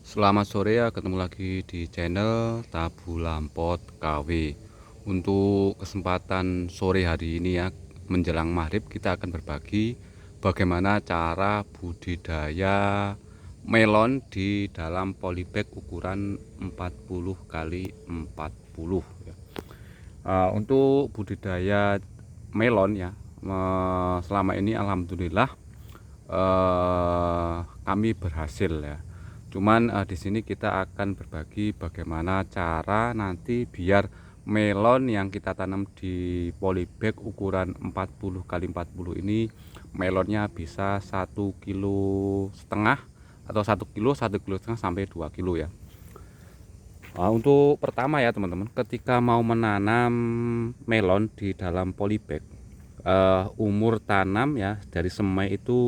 Selamat sore ya, ketemu lagi di channel Tabu Lampot KW. Untuk kesempatan sore hari ini ya, menjelang maghrib kita akan berbagi bagaimana cara budidaya melon di dalam polybag ukuran 40 kali 40 ya. Untuk budidaya melon ya, selama ini alhamdulillah kami berhasil ya. Cuman di sini kita akan berbagi bagaimana cara nanti biar melon yang kita tanam di polybag ukuran 40 kali 40 ini melonnya bisa 1,5 kg atau 1 kilo, 1,5 kg sampai 2 kilo ya. Untuk pertama ya teman-teman, ketika mau menanam melon di dalam polybag, umur tanam ya dari semai itu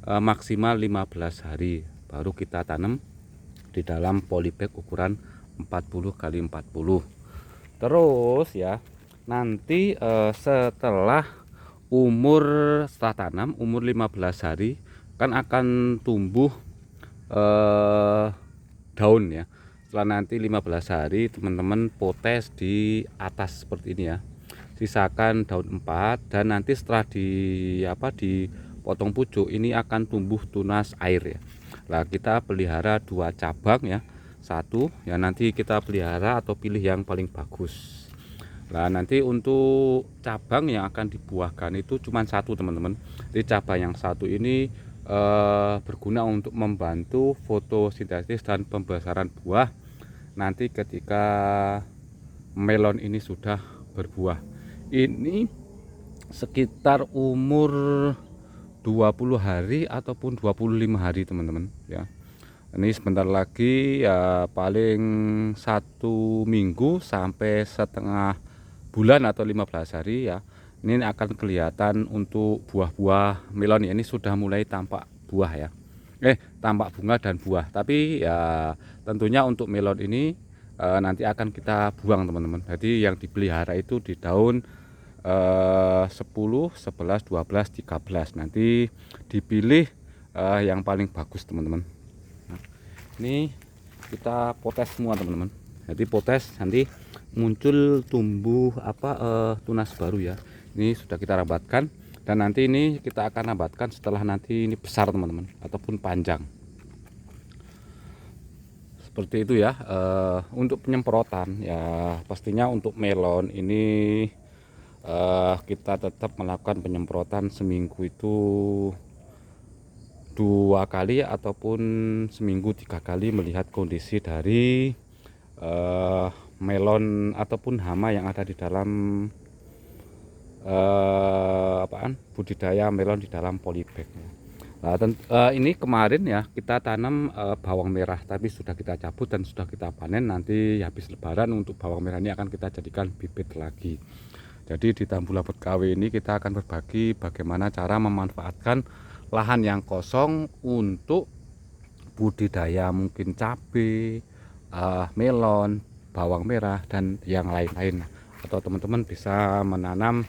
maksimal 15 hari baru kita tanam di dalam polybag ukuran 40 kali 40. Terus ya nanti setelah tanam umur 15 hari kan akan tumbuh daun ya. Setelah nanti 15 hari teman-teman potes di atas seperti ini ya, sisakan daun 4, dan nanti setelah dipotong pucuk ini akan tumbuh tunas air ya. Nah kita pelihara 2 cabang ya, satu ya nanti kita pelihara atau pilih yang paling bagus. Nah nanti untuk cabang yang akan dibuahkan itu cuma satu teman-teman. Jadi cabang yang satu ini berguna untuk membantu fotosintesis dan pembesaran buah nanti ketika melon ini sudah berbuah. Ini sekitar umur 20 hari ataupun 25 hari teman-teman ya. Ini sebentar lagi ya, paling 1 minggu sampai setengah bulan atau 15 hari ya, ini akan kelihatan untuk buah-buah melon ya. Ini sudah mulai tampak buah ya, tampak bunga dan buah. Tapi ya tentunya untuk melon ini nanti akan kita buang teman-teman. Jadi yang dipelihara itu di daun 10, 11, 12, 13. Nanti dipilih yang paling bagus teman-teman. Ini kita potes semua teman-teman. Jadi potes nanti muncul tumbuh tunas baru ya. Ini sudah kita rambatkan, dan nanti ini kita akan rambatkan setelah nanti ini besar teman-teman ataupun panjang seperti itu ya. Untuk penyemprotan ya pastinya untuk melon ini kita tetap melakukan penyemprotan seminggu itu 2 kali ataupun seminggu 3 kali, melihat kondisi dari melon ataupun hama yang ada di dalam budidaya melon di dalam polybag. Nah, ini kemarin ya kita tanam bawang merah, tapi sudah kita cabut dan sudah kita panen. Nanti habis lebaran untuk bawang merah ini akan kita jadikan bibit lagi. Jadi di Tabu Lampot KW ini kita akan berbagi bagaimana cara memanfaatkan lahan yang kosong untuk budidaya mungkin cabai, melon, bawang merah dan yang lain-lain. Atau teman-teman bisa menanam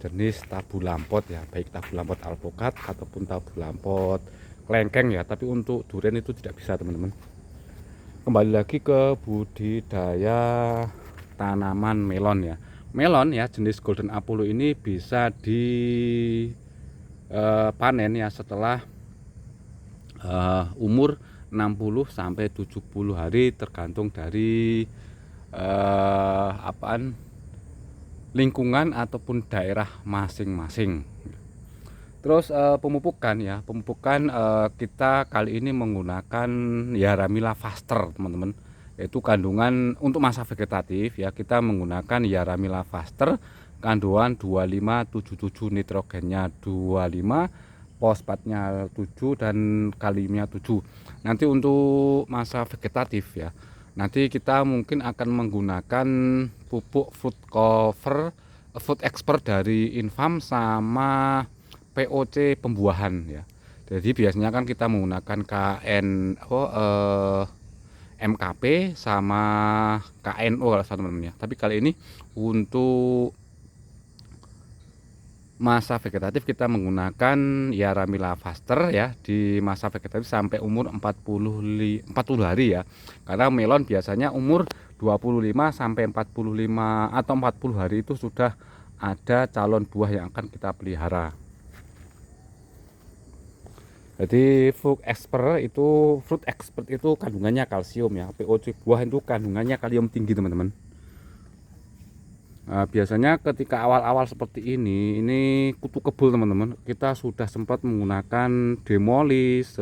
jenis tabu lampot ya, baik tabu lampot alpukat ataupun tabu lampot kelengkeng ya. Tapi untuk durian itu tidak bisa teman-teman. Kembali lagi ke budidaya tanaman melon ya. Melon ya jenis Golden Apollo ini bisa dipanen ya setelah umur 60 sampai 70 hari tergantung dari lingkungan ataupun daerah masing-masing. Terus pemupukan ya, kita kali ini menggunakan Yaramila Faster teman-teman, yaitu kandungan untuk masa vegetatif ya, kita menggunakan Yaramila Faster kandungan 2577, nitrogennya 25, fosfatnya 7 dan kaliumnya 7. Nanti untuk masa vegetatif ya, nanti kita mungkin akan menggunakan pupuk food cover, food expert dari Infam sama POC pembuahan ya. Jadi biasanya kan kita menggunakan MKP sama KNO kalau satu namanya. Tapi kali ini untuk masa vegetatif kita menggunakan Yaramila Faster ya, di masa vegetatif sampai umur 40 hari ya. Karena melon biasanya umur 25 sampai 45 atau 40 hari itu sudah ada calon buah yang akan kita pelihara. Jadi fruit expert itu kandungannya kalsium ya. POC buah itu kandungannya kalium tinggi teman-teman. Nah, biasanya ketika awal-awal seperti ini kutu kebul teman-teman, kita sudah sempat menggunakan Demolis,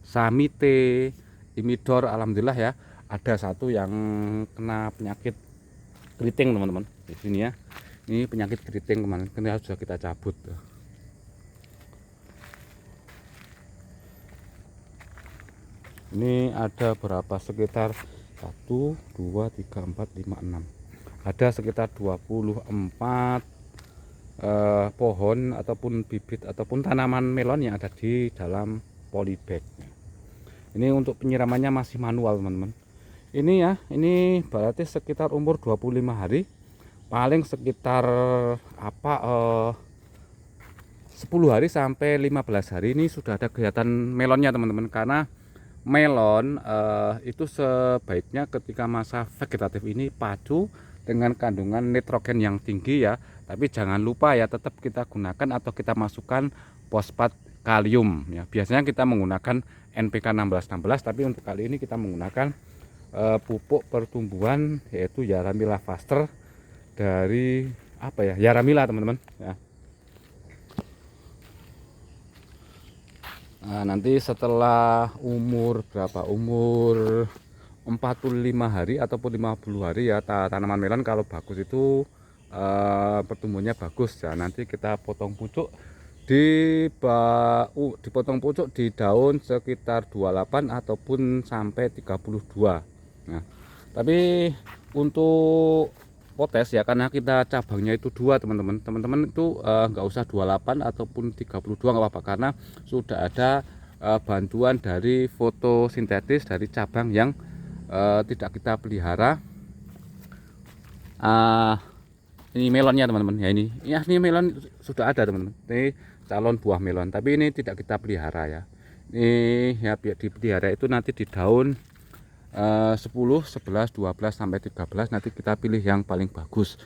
Samite, Imidor. Alhamdulillah ya, ada satu yang kena penyakit keriting teman-teman di sini ya. Ini penyakit keriting kemarin, sudah kita cabut. Ini ada berapa, sekitar 1 2 3 4 5 6, ada sekitar 24 pohon ataupun bibit ataupun tanaman melon yang ada di dalam polybag. Ini untuk penyiramannya masih manual teman-teman. Ini ya, ini berarti sekitar umur 25 hari, paling sekitar 10 hari sampai 15 hari ini sudah ada kelihatan melonnya teman-teman. Karena melon itu sebaiknya ketika masa vegetatif ini pacu dengan kandungan nitrogen yang tinggi ya. Tapi jangan lupa ya, tetap kita gunakan atau kita masukkan fosfat kalium ya. Biasanya kita menggunakan NPK 1616, tapi untuk kali ini kita menggunakan pupuk pertumbuhan yaitu Yaramila Faster dari Yaramila teman-teman ya. Nah, nanti setelah umur 45 hari ataupun 50 hari ya, tanaman melon kalau bagus itu pertumbuhannya bagus ya. Nanti kita potong pucuk dipotong pucuk di daun sekitar 28 ataupun sampai 32. Nah, tapi untuk potes ya, karena kita cabangnya itu 2 teman-teman. Teman-teman itu nggak usah 28 ataupun 32 nggak apa-apa, karena sudah ada bantuan dari fotosintetis dari cabang yang tidak kita pelihara. Ini melonnya teman-teman ya, ini melon sudah ada teman-teman. Ini calon buah melon, tapi ini tidak kita pelihara ya. Ini ya biar dipelihara itu nanti di daun 10, 11, 12 sampai 13, nanti kita pilih yang paling bagus.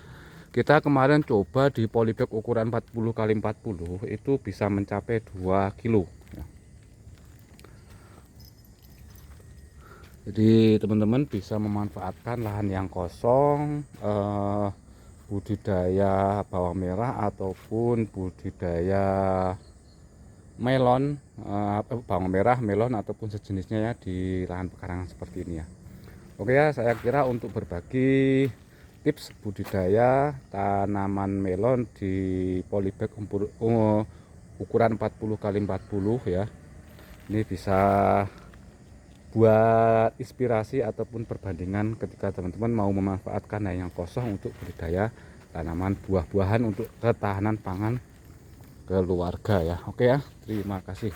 Kita kemarin coba di polybag ukuran 40 x 40 itu bisa mencapai 2 kilo ya. Jadi teman-teman bisa memanfaatkan lahan yang kosong, budidaya bawang merah ataupun budidaya melon, bawang merah, melon ataupun sejenisnya ya, di lahan pekarangan seperti ini ya. Oke ya, saya kira untuk berbagi tips budidaya tanaman melon di polybag ukuran 40 x 40 ya, ini bisa buat inspirasi ataupun perbandingan ketika teman-teman mau memanfaatkan lahan yang kosong untuk budidaya tanaman buah-buahan untuk ketahanan pangan keluarga ya. Oke ya, terima kasih.